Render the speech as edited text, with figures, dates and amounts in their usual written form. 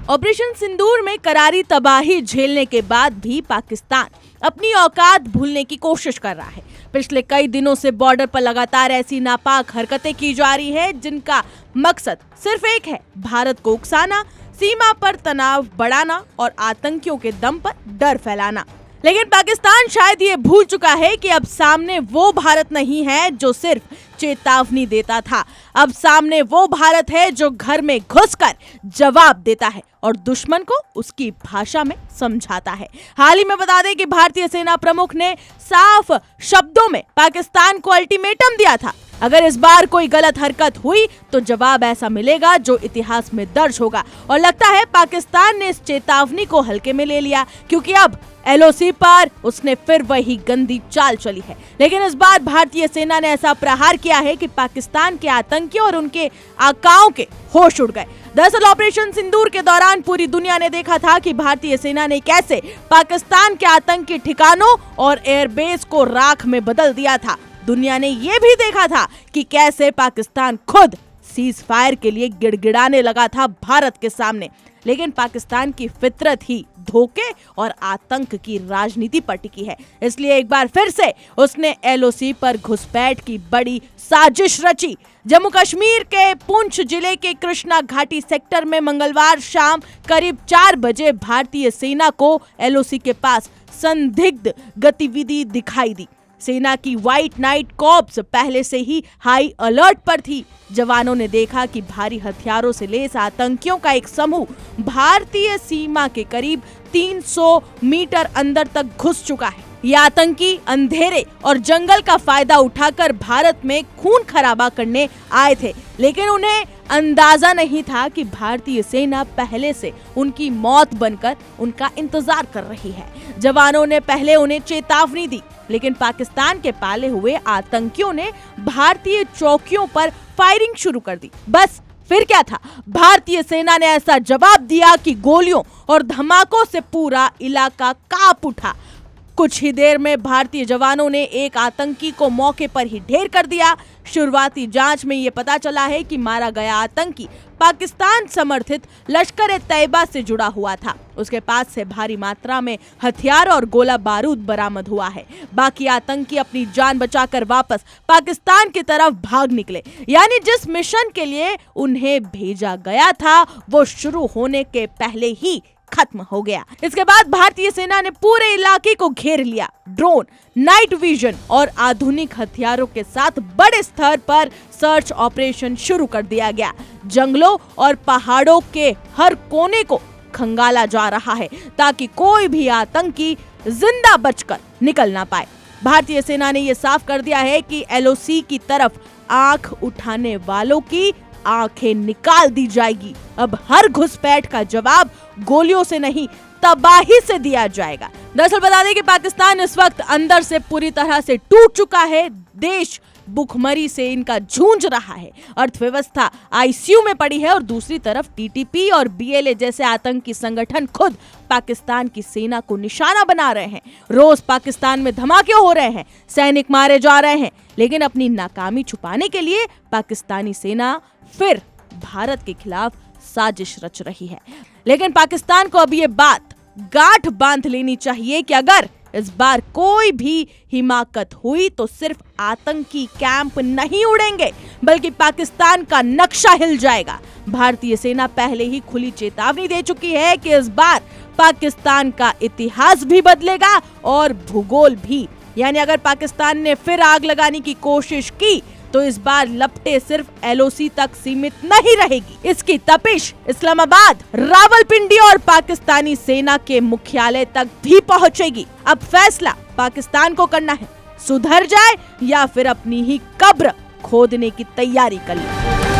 Operation सिंदूर में करारी तबाही झेलने के बाद भी पाकिस्तान अपनी औकात भूलने की कोशिश कर रहा है। पिछले कई दिनों से बॉर्डर पर लगातार ऐसी नापाक हरकतें की जा रही है जिनका मकसद सिर्फ एक है, भारत को उकसाना, सीमा पर तनाव बढ़ाना और आतंकियों के दम पर डर फैलाना। लेकिन पाकिस्तान शायद ये भूल चुका है कि अब सामने वो भारत नहीं है जो सिर्फ चेतावनी देता था। अब सामने वो भारत है जो घर में घुसकर जवाब देता है और दुश्मन को उसकी भाषा में समझाता है। हाल ही में बता दें कि भारतीय सेना प्रमुख ने साफ शब्दों में पाकिस्तान को अल्टीमेटम दिया था, अगर इस बार कोई गलत हरकत हुई तो जवाब ऐसा मिलेगा जो इतिहास में दर्ज होगा। और लगता है पाकिस्तान ने इस चेतावनी को हल्के में ले लिया, क्योंकि अब LOC पर उसने फिर वही गंदी चाल चली है। लेकिन इस बार भारतीय सेना ने ऐसा प्रहार किया है कि पाकिस्तान के आतंकियों और उनके आकाओं के होश उड़ गए। दरअसल ऑपरेशन सिंदूर के दौरान पूरी दुनिया ने देखा था कि भारतीय सेना ने कैसे पाकिस्तान के आतंकी ठिकानों और एयरबेस को राख में बदल दिया था। दुनिया ने यह भी देखा था कि कैसे पाकिस्तान खुद सीज फायर के लिए गिड़गिड़ाने लगा था भारत के सामने। लेकिन पाकिस्तान की फितरत ही धोखे और आतंक की राजनीति पर टिकी है, इसलिए एक बार फिर से उसने LOC पर घुसपैठ की बड़ी साजिश रची। जम्मू कश्मीर के पुंछ जिले के कृष्णा घाटी सेक्टर में मंगलवार शाम करीब 4 बजे भारतीय सेना को LOC के पास संदिग्ध गतिविधि दिखाई दी। सेना की व्हाइट नाइट कॉर्प्स पहले से ही हाई अलर्ट पर थी। जवानों ने देखा कि भारी हथियारों से लैस आतंकियों का एक समूह भारतीय सीमा के करीब 300 मीटर अंदर तक घुस चुका है। ये आतंकी अंधेरे और जंगल का फायदा उठाकर भारत में खून खराबा करने आए थे, लेकिन उन्हें अंदाजा नहीं था कि भारतीय सेना पहले से उनकी मौत बनकर उनका इंतजार कर रही है। जवानों ने पहले उन्हें चेतावनी दी, लेकिन पाकिस्तान के पाले हुए आतंकियों ने भारतीय चौकियों पर फायरिंग शुरू कर दी। बस फिर क्या था, भारतीय सेना ने ऐसा जवाब दिया कि गोलियों और धमाकों से पूरा इलाका कांप उठा। कुछ ही देर में भारतीय जवानों ने एक आतंकी को मौके पर ही ढेर कर दिया। शुरुआती जांच में ये पता चला है कि मारा गया आतंकी पाकिस्तान समर्थित लश्कर-ए-तैयबा से जुड़ा हुआ था। उसके पास से भारी मात्रा में हथियार और गोला बारूद बरामद हुआ है। बाकी आतंकी अपनी जान बचाकर वापस पाकिस्तान की तरफ भाग निकले, यानी जिस मिशन के लिए उन्हें भेजा गया था वो शुरू होने के पहले ही खत्म हो गया। इसके बाद भारतीय सेना ने पूरे इलाके को घेर लिया। ड्रोन, नाइट विजन और आधुनिक हथियारों के साथ बड़े स्तर पर सर्च ऑपरेशन शुरू कर दिया गया। जंगलों और पहाड़ों के हर कोने को खंगाला जा रहा है ताकि कोई भी आतंकी जिंदा बचकर निकल ना पाए। भारतीय सेना ने यह साफ कर दिया है कि LOC की तरफ आंख उठाने वालों की आंखें निकाल दी जाएगी। अब हर घुसपैठ का जवाब गोलियों से नहीं, तबाही से दिया जाएगा। दरअसल बता दें कि पाकिस्तान इस वक्त अंदर से पूरी तरह से टूट चुका है। देश भुखमरी से इनका जूझ रहा है, अर्थव्यवस्था ICU में पड़ी है और दूसरी तरफ TTP और BLA जैसे आतंकी संगठन खुद पाकिस्तान की सेना को निशाना बना रहे हैं। रोज पाकिस्तान में धमाके हो रहे हैं, सैनिक मारे जा रहे हैं, लेकिन अपनी नाकामी छुपाने के लिए पाकिस्तानी सेना फिर भारत के खिलाफ साजिश रच रही है। लेकिन पाकिस्तान को अब ये बात गांठ बांध लेनी चाहिए कि अगर इस बार कोई भी हिमाकत हुई तो सिर्फ आतंकी कैंप नहीं उड़ेंगे, बल्कि पाकिस्तान का नक्शा हिल जाएगा। भारतीय सेना पहले ही खुली चेतावनी दे चुकी है कि इस बार पाकिस्तान का इतिहास भी बदलेगा और भूगोल भी। यानी अगर पाकिस्तान ने फिर आग लगाने की कोशिश की तो इस बार लपटे सिर्फ LOC तक सीमित नहीं रहेगी। इसकी तपिश इस्लामाबाद, रावलपिंडी और पाकिस्तानी सेना के मुख्यालय तक भी पहुंचेगी। अब फैसला पाकिस्तान को करना है, सुधर जाए या फिर अपनी ही कब्र खोदने की तैयारी कर ले।